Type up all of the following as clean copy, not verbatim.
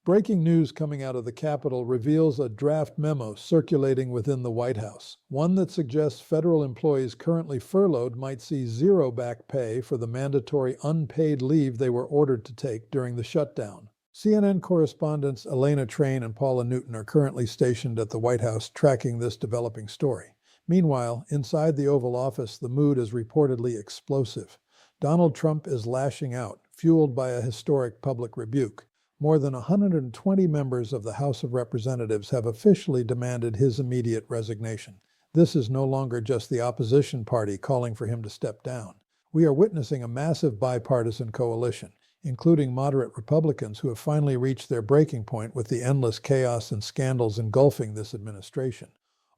Breaking news coming out of the Capitol reveals a draft memo circulating within the White House, one that suggests federal employees currently furloughed might see zero back pay for the mandatory unpaid leave they were ordered to take during the shutdown. CNN correspondents Elena Train and Paula Newton are currently stationed at the White House tracking this developing story. Meanwhile, inside the Oval Office, the mood is reportedly explosive. Donald Trump is lashing out, fueled by a historic public rebuke. More than 120 members of the House of Representatives have officially demanded his immediate resignation. This is no longer just the opposition party calling for him to step down. We are witnessing a massive bipartisan coalition, including moderate Republicans who have finally reached their breaking point with the endless chaos and scandals engulfing this administration.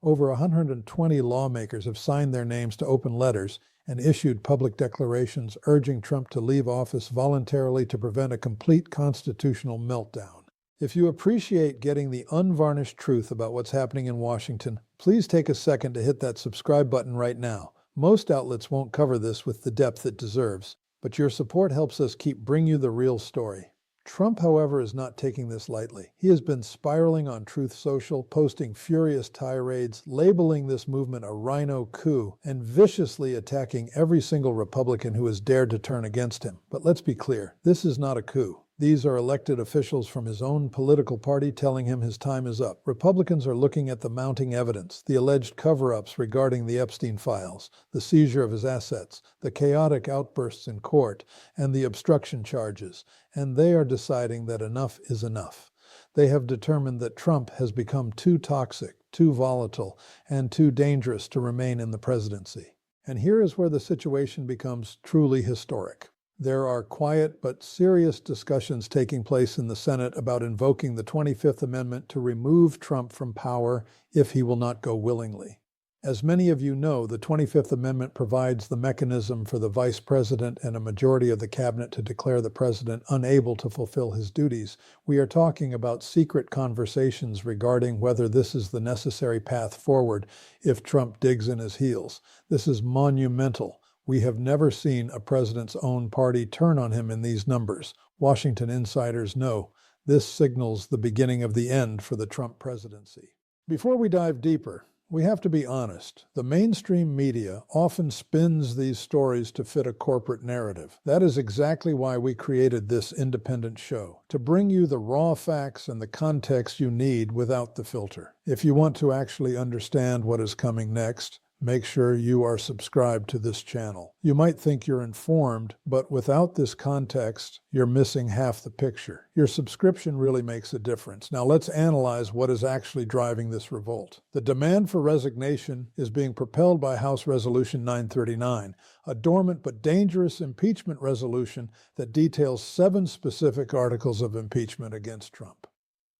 Over 120 lawmakers have signed their names to open letters and issued public declarations urging Trump to leave office voluntarily to prevent a complete constitutional meltdown. If you appreciate getting the unvarnished truth about what's happening in Washington, please take a second to hit that subscribe button right now. Most outlets won't cover this with the depth it deserves, but your support helps us keep bringing you the real story. Trump, however, is not taking this lightly. He has been spiraling on Truth Social, posting furious tirades, labeling this movement a rhino coup, and viciously attacking every single Republican who has dared to turn against him. But let's be clear, this is not a coup. These are elected officials from his own political party telling him his time is up. Republicans are looking at the mounting evidence, the alleged cover-ups regarding the Epstein files, the seizure of his assets, the chaotic outbursts in court, and the obstruction charges, and they are deciding that enough is enough. They have determined that Trump has become too toxic, too volatile, and too dangerous to remain in the presidency. And here is where the situation becomes truly historic. There are quiet but serious discussions taking place in the Senate about invoking the 25th Amendment to remove Trump from power if he will not go willingly. As many of you know, the 25th Amendment provides the mechanism for the vice president and a majority of the cabinet to declare the president unable to fulfill his duties. We are talking about secret conversations regarding whether this is the necessary path forward if Trump digs in his heels. This is monumental. We have never seen a president's own party turn on him in these numbers. Washington insiders know this signals the beginning of the end for the Trump presidency. Before we dive deeper, we have to be honest. The mainstream media often spins these stories to fit a corporate narrative. That is exactly why we created this independent show, to bring you the raw facts and the context you need without the filter. If you want to actually understand what is coming next, make sure you are subscribed to this channel. You might think you're informed, but without this context, you're missing half the picture. Your subscription really makes a difference. Now let's analyze what is actually driving this revolt. The demand for resignation is being propelled by House Resolution 939, a dormant but dangerous impeachment resolution that details 7 specific articles of impeachment against Trump.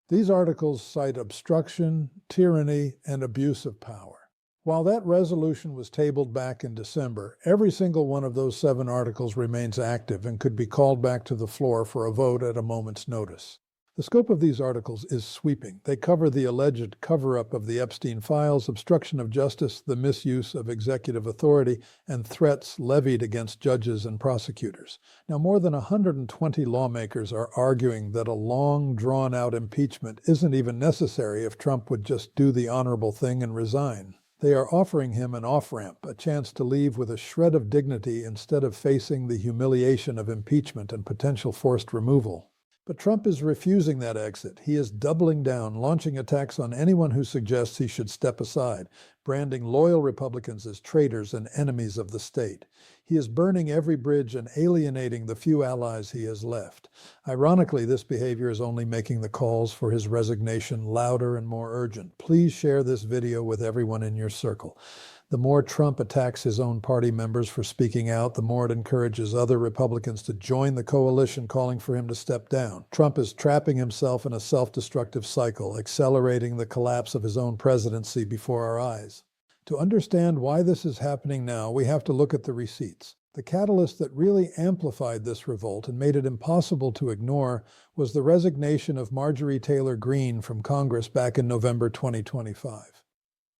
These articles cite obstruction, tyranny, and abuse of power. While that resolution was tabled back in December, every single one of those 7 articles remains active and could be called back to the floor for a vote at a moment's notice. The scope of these articles is sweeping. They cover the alleged cover-up of the Epstein files, obstruction of justice, the misuse of executive authority, and threats levied against judges and prosecutors. Now, more than 120 lawmakers are arguing that a long, drawn-out impeachment isn't even necessary if Trump would just do the honorable thing and resign. They are offering him an off-ramp, a chance to leave with a shred of dignity instead of facing the humiliation of impeachment and potential forced removal. But Trump is refusing that exit. He is doubling down, launching attacks on anyone who suggests he should step aside, branding loyal Republicans as traitors and enemies of the state. He is burning every bridge and alienating the few allies he has left. Ironically, this behavior is only making the calls for his resignation louder and more urgent. Please share this video with everyone in your circle. The more Trump attacks his own party members for speaking out, the more it encourages other Republicans to join the coalition calling for him to step down. Trump is trapping himself in a self-destructive cycle, accelerating the collapse of his own presidency before our eyes. To understand why this is happening now, we have to look at the receipts. The catalyst that really amplified this revolt and made it impossible to ignore was the resignation of Marjorie Taylor Greene from Congress back in November 2025.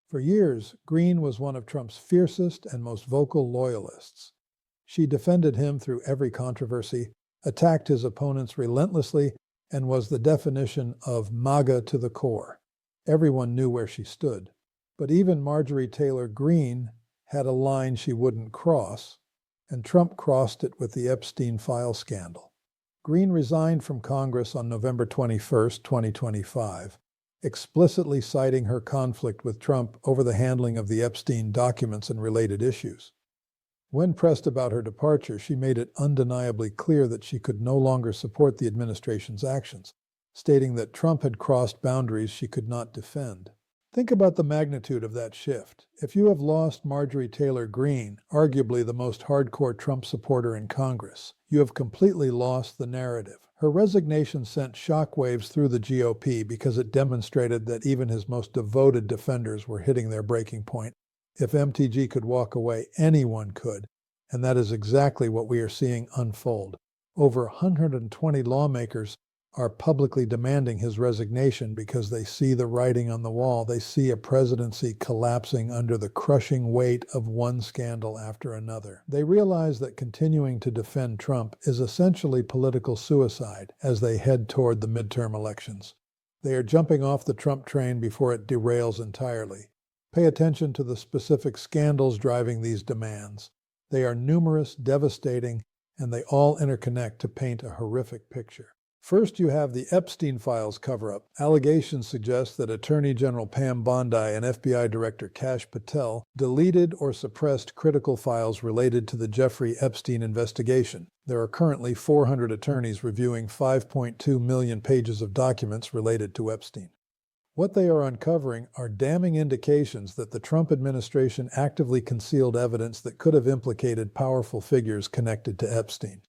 For years, Greene was one of Trump's fiercest and most vocal loyalists. She defended him through every controversy, attacked his opponents relentlessly, and was the definition of MAGA to the core. Everyone knew where she stood. But even Marjorie Taylor Greene had a line she wouldn't cross, and Trump crossed it with the Epstein file scandal. Greene resigned from Congress on November 21, 2025, explicitly citing her conflict with Trump over the handling of the Epstein documents and related issues. When pressed about her departure, she made it undeniably clear that she could no longer support the administration's actions, stating that Trump had crossed boundaries she could not defend. Think about the magnitude of that shift. If you have lost Marjorie Taylor Greene, arguably the most hardcore Trump supporter in Congress, you have completely lost the narrative. Her resignation sent shockwaves through the GOP because it demonstrated that even his most devoted defenders were hitting their breaking point. If MTG could walk away, anyone could, and that is exactly what we are seeing unfold. Over 120 lawmakers are publicly demanding his resignation because they see the writing on the wall. They see a presidency collapsing under the crushing weight of one scandal after another. They realize that continuing to defend Trump is essentially political suicide as they head toward the midterm elections. They are jumping off the Trump train before it derails entirely. Pay attention to the specific scandals driving these demands. They are numerous, devastating, and they all interconnect to paint a horrific picture. First, you have the Epstein files cover-up. Allegations suggest that Attorney General Pam Bondi and FBI Director Kash Patel deleted or suppressed critical files related to the Jeffrey Epstein investigation. There are currently 400 attorneys reviewing 5.2 million pages of documents related to Epstein. What they are uncovering are damning indications that the Trump administration actively concealed evidence that could have implicated powerful figures connected to Epstein.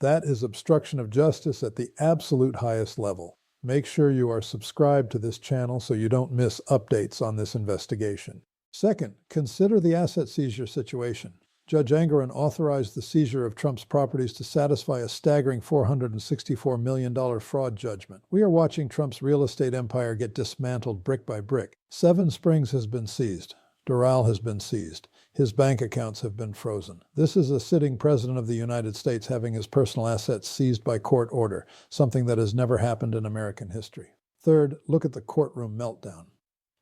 That is obstruction of justice at the absolute highest level. Make sure you are subscribed to this channel so you don't miss updates on this investigation. Second, consider the asset seizure situation. Judge Engoron authorized the seizure of Trump's properties to satisfy a staggering $464 million fraud judgment. We are watching Trump's real estate empire get dismantled brick by brick. Seven Springs has been seized. Doral has been seized. His bank accounts have been frozen. This is a sitting president of the United States having his personal assets seized by court order, something that has never happened in American history. Third, look at the courtroom meltdown.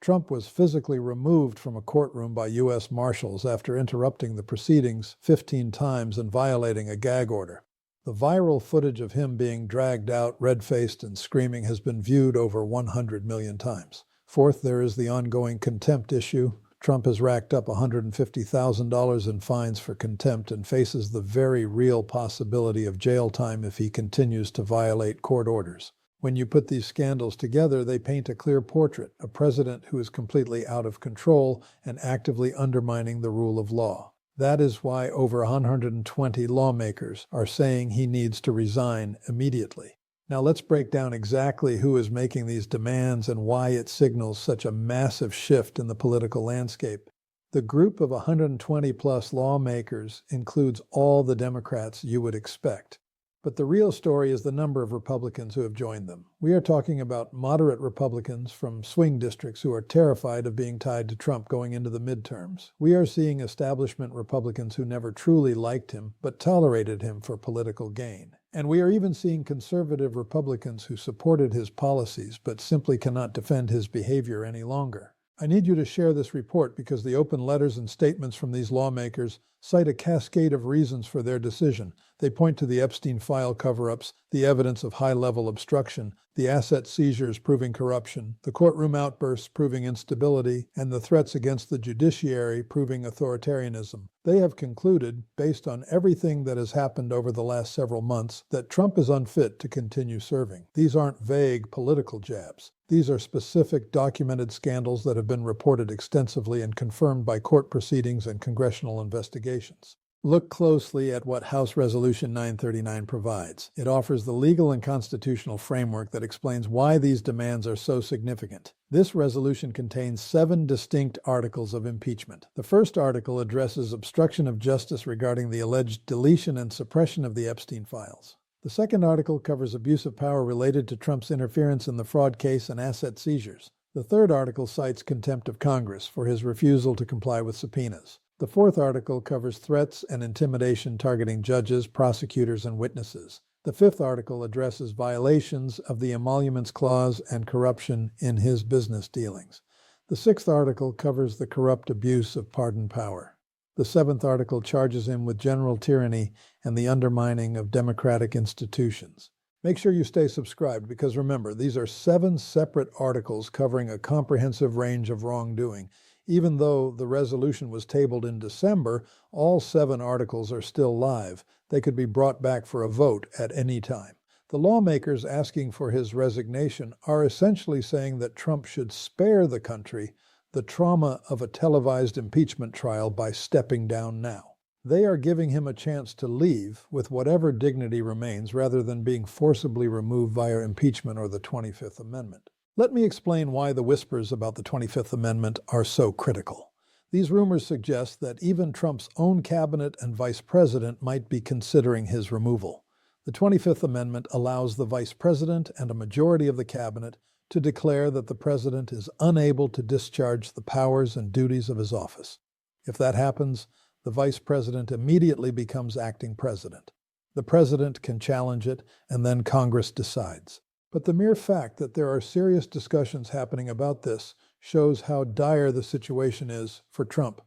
Trump was physically removed from a courtroom by U.S. Marshals after interrupting the proceedings 15 times and violating a gag order. The viral footage of him being dragged out, red-faced and screaming, has been viewed over 100 million times. Fourth, there is the ongoing contempt issue. Trump has racked up $150,000 in fines for contempt and faces the very real possibility of jail time if he continues to violate court orders. When you put these scandals together, they paint a clear portrait, a president who is completely out of control and actively undermining the rule of law. That is why over 120 lawmakers are saying he needs to resign immediately. Now let's break down exactly who is making these demands and why it signals such a massive shift in the political landscape. The group of 120-plus lawmakers includes all the Democrats you would expect. But the real story is the number of Republicans who have joined them. We are talking about moderate Republicans from swing districts who are terrified of being tied to Trump going into the midterms. We are seeing establishment Republicans who never truly liked him but tolerated him for political gain. And we are even seeing conservative Republicans who supported his policies but simply cannot defend his behavior any longer. I need you to share this report because the open letters and statements from these lawmakers cite a cascade of reasons for their decision. They point to the Epstein file cover-ups, the evidence of high-level obstruction, the asset seizures proving corruption, the courtroom outbursts proving instability, and the threats against the judiciary proving authoritarianism. They have concluded, based on everything that has happened over the last several months, that Trump is unfit to continue serving. These aren't vague political jabs. These are specific documented scandals that have been reported extensively and confirmed by court proceedings and congressional investigations. Look closely at what House Resolution 939 provides. It offers the legal and constitutional framework that explains why these demands are so significant. This resolution contains 7 distinct articles of impeachment. The first article addresses obstruction of justice regarding the alleged deletion and suppression of the Epstein files. The second article covers abuse of power related to Trump's interference in the fraud case and asset seizures. The third article cites contempt of Congress for his refusal to comply with subpoenas. The fourth article covers threats and intimidation targeting judges, prosecutors, and witnesses. The fifth article addresses violations of the emoluments clause and corruption in his business dealings. The sixth article covers the corrupt abuse of pardon power. The seventh article charges him with general tyranny and the undermining of democratic institutions. Make sure you stay subscribed because remember, these are 7 separate articles covering a comprehensive range of wrongdoing. Even though the resolution was tabled in December, all 7 articles are still live. They could be brought back for a vote at any time. The lawmakers asking for his resignation are essentially saying that Trump should spare the country the trauma of a televised impeachment trial by stepping down now. They are giving him a chance to leave with whatever dignity remains rather than being forcibly removed via impeachment or the 25th Amendment. Let me explain why the whispers about the 25th Amendment are so critical. These rumors suggest that even Trump's own cabinet and vice president might be considering his removal. The 25th Amendment allows the vice president and a majority of the cabinet to declare that the president is unable to discharge the powers and duties of his office. If that happens, the vice president immediately becomes acting president. The president can challenge it, and then Congress decides. But the mere fact that there are serious discussions happening about this shows how dire the situation is for Trump.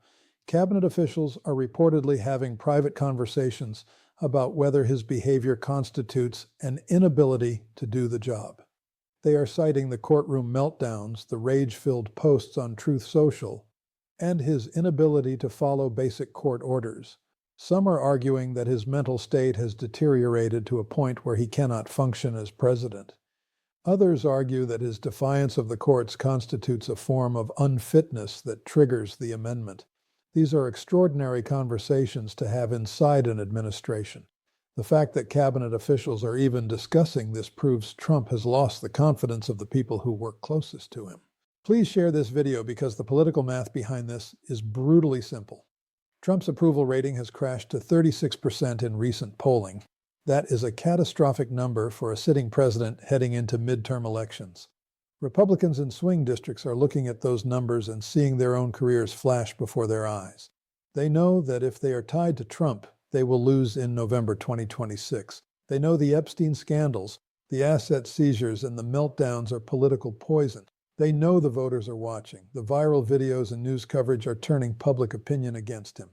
Cabinet officials are reportedly having private conversations about whether his behavior constitutes an inability to do the job. They are citing the courtroom meltdowns, the rage-filled posts on Truth Social, and his inability to follow basic court orders. Some are arguing that his mental state has deteriorated to a point where he cannot function as president. Others argue that his defiance of the courts constitutes a form of unfitness that triggers the amendment. These are extraordinary conversations to have inside an administration. The fact that cabinet officials are even discussing this proves Trump has lost the confidence of the people who work closest to him. Please share this video because the political math behind this is brutally simple. Trump's approval rating has crashed to 36% in recent polling. That is a catastrophic number for a sitting president heading into midterm elections. Republicans in swing districts are looking at those numbers and seeing their own careers flash before their eyes. They know that if they are tied to Trump, they will lose in November 2026. They know the Epstein scandals, the asset seizures, and the meltdowns are political poison. They know the voters are watching. The viral videos and news coverage are turning public opinion against him.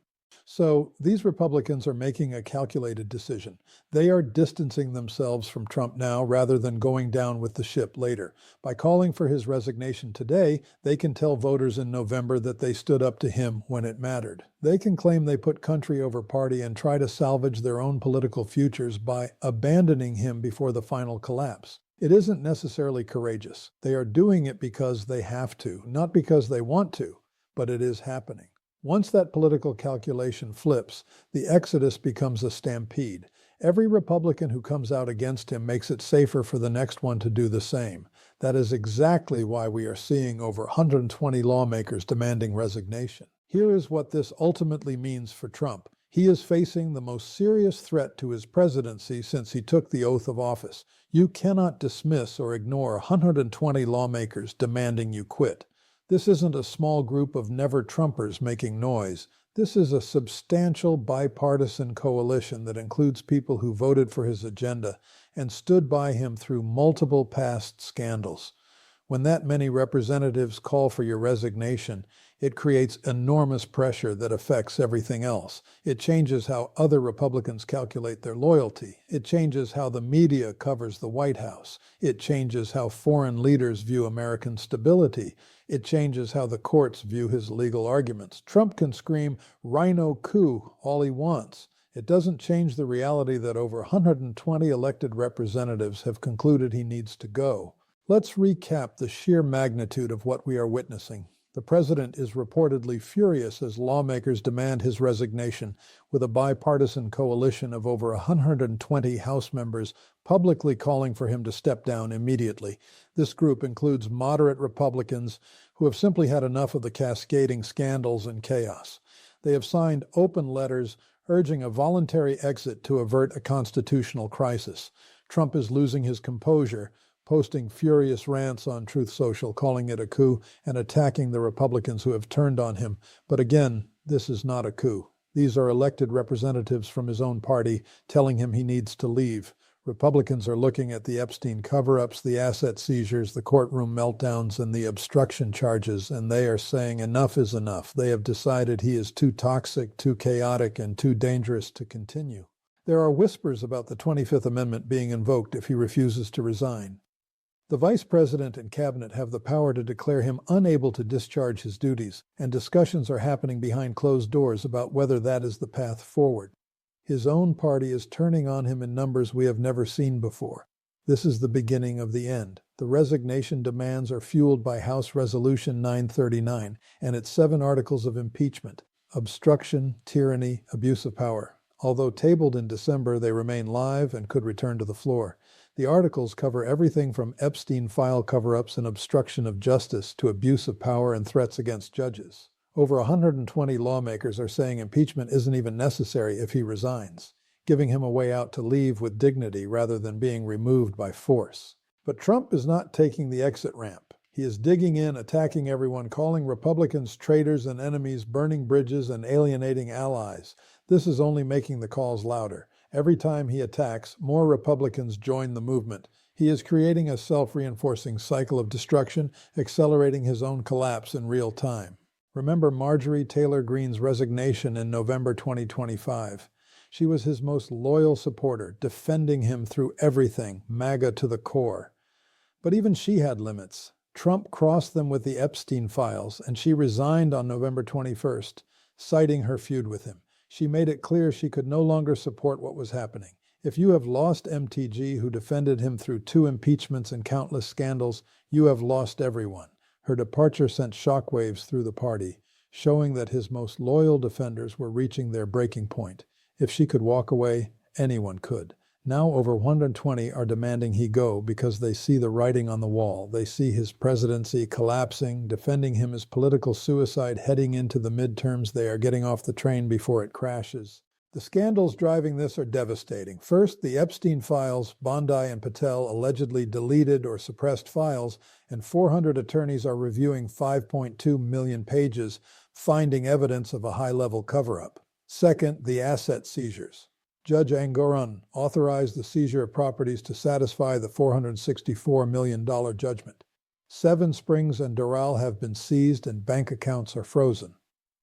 So these Republicans are making a calculated decision. They are distancing themselves from Trump now rather than going down with the ship later. By calling for his resignation today, they can tell voters in November that they stood up to him when it mattered. They can claim they put country over party and try to salvage their own political futures by abandoning him before the final collapse. It isn't necessarily courageous. They are doing it because they have to, not because they want to, but it is happening. Once that political calculation flips, the exodus becomes a stampede. Every Republican who comes out against him makes it safer for the next one to do the same. That is exactly why we are seeing over 120 lawmakers demanding resignation. Here is what this ultimately means for Trump. He is facing the most serious threat to his presidency since he took the oath of office. You cannot dismiss or ignore 120 lawmakers demanding you quit. This isn't a small group of never-Trumpers making noise. This is a substantial bipartisan coalition that includes people who voted for his agenda and stood by him through multiple past scandals. When that many representatives call for your resignation, it creates enormous pressure that affects everything else. It changes how other Republicans calculate their loyalty. It changes how the media covers the White House. It changes how foreign leaders view American stability. It changes how the courts view his legal arguments. Trump can scream "Rhino coup" all he wants. It doesn't change the reality that over 120 elected representatives have concluded he needs to go. Let's recap the sheer magnitude of what we are witnessing. The president is reportedly furious as lawmakers demand his resignation, with a bipartisan coalition of over 120 House members publicly calling for him to step down immediately. This group includes moderate Republicans who have simply had enough of the cascading scandals and chaos. They have signed open letters urging a voluntary exit to avert a constitutional crisis. Trump is losing his composure, posting furious rants on Truth Social, calling it a coup, and attacking the Republicans who have turned on him. But again, this is not a coup. These are elected representatives from his own party telling him he needs to leave. Republicans are looking at the Epstein cover-ups, the asset seizures, the courtroom meltdowns, and the obstruction charges, and they are saying enough is enough. They have decided he is too toxic, too chaotic, and too dangerous to continue. There are whispers about the 25th Amendment being invoked if he refuses to resign. The Vice President and Cabinet have the power to declare him unable to discharge his duties, and discussions are happening behind closed doors about whether that is the path forward. His own party is turning on him in numbers we have never seen before. This is the beginning of the end. The resignation demands are fueled by House Resolution 939 and its 7 articles of impeachment: obstruction, tyranny, abuse of power. Although tabled in December, they remain live and could return to the floor. The articles cover everything from Epstein file cover-ups and obstruction of justice to abuse of power and threats against judges. Over 120 lawmakers are saying impeachment isn't even necessary if he resigns, giving him a way out to leave with dignity rather than being removed by force. But Trump is not taking the exit ramp. He is digging in, attacking everyone, calling Republicans traitors and enemies, burning bridges and alienating allies. This is only making the calls louder. Every time he attacks, more Republicans join the movement. He is creating a self-reinforcing cycle of destruction, accelerating his own collapse in real time. Remember Marjorie Taylor Greene's resignation in November 2025. She was his most loyal supporter, defending him through everything, MAGA to the core. But even she had limits. Trump crossed them with the Epstein files, and she resigned on November 21st, citing her feud with him. She made it clear she could no longer support what was happening. If you have lost MTG, who defended him through 2 impeachments and countless scandals, you have lost everyone. Her departure sent shockwaves through the party, showing that his most loyal defenders were reaching their breaking point. If she could walk away, anyone could. Now over 120 are demanding he go because they see the writing on the wall. They see his presidency collapsing, defending him as political suicide heading into the midterms. They are getting off the train before it crashes. The scandals driving this are devastating. First, the Epstein files. Bondi and Patel allegedly deleted or suppressed files, and 400 attorneys are reviewing 5.2 million pages, finding evidence of a high-level cover-up. Second, the asset seizures. Judge Angoran authorized the seizure of properties to satisfy the $464 million judgment. Seven Springs and Doral have been seized and bank accounts are frozen.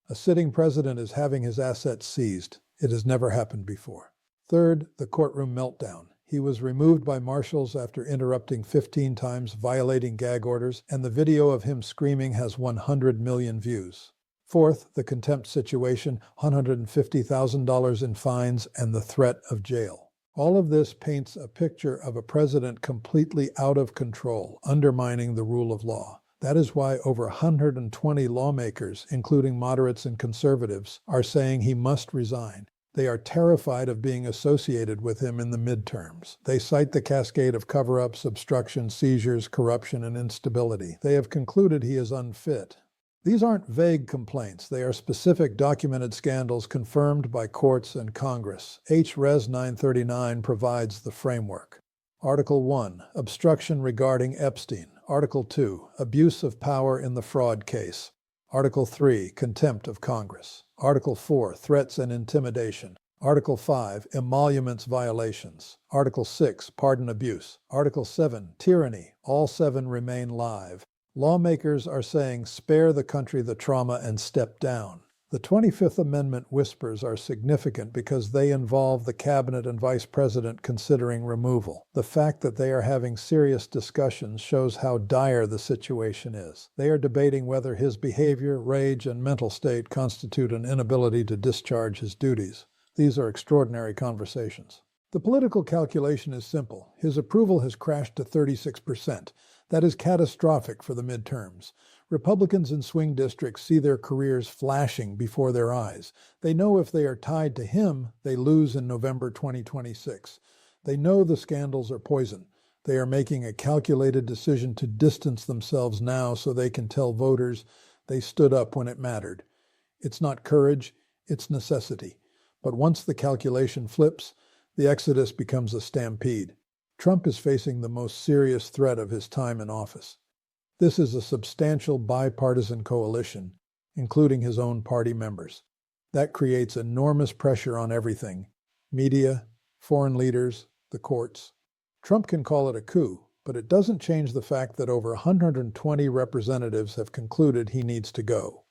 A sitting president is having his assets seized. It has never happened before. Third, the courtroom meltdown. He was removed by marshals after interrupting 15 times, violating gag orders, and the video of him screaming has 100 million views. Fourth, the contempt situation, $150,000 in fines, and the threat of jail. All of this paints a picture of a president completely out of control, undermining the rule of law. That is why over 120 lawmakers, including moderates and conservatives, are saying he must resign. They are terrified of being associated with him in the midterms. They cite the cascade of cover-ups, obstruction, seizures, corruption, and instability. They have concluded he is unfit. These aren't vague complaints. They are specific documented scandals confirmed by courts and Congress. Res. 939 provides the framework. Article 1, obstruction regarding Epstein. Article 2, abuse of power in the fraud case. Article 3, contempt of Congress. Article 4, threats and intimidation. Article 5, emoluments violations. Article 6, pardon abuse. Article 7, tyranny. All 7 remain live. Lawmakers are saying spare the country the trauma and step down. The 25th Amendment whispers are significant because they involve the cabinet and vice president considering removal. The fact that they are having serious discussions shows how dire the situation is. They are debating whether his behavior, rage, and mental state constitute an inability to discharge his duties. These are extraordinary conversations. The political calculation is simple. His approval has crashed to 36%. That is catastrophic for the midterms. Republicans in swing districts see their careers flashing before their eyes. They know if they are tied to him, they lose in November 2026. They know the scandals are poison. They are making a calculated decision to distance themselves now so they can tell voters they stood up when it mattered. It's not courage, it's necessity. But once the calculation flips, the exodus becomes a stampede. Trump is facing the most serious threat of his time in office. This is a substantial bipartisan coalition, including his own party members. That creates enormous pressure on everything: media, foreign leaders, the courts. Trump can call it a coup, but it doesn't change the fact that over 120 representatives have concluded he needs to go.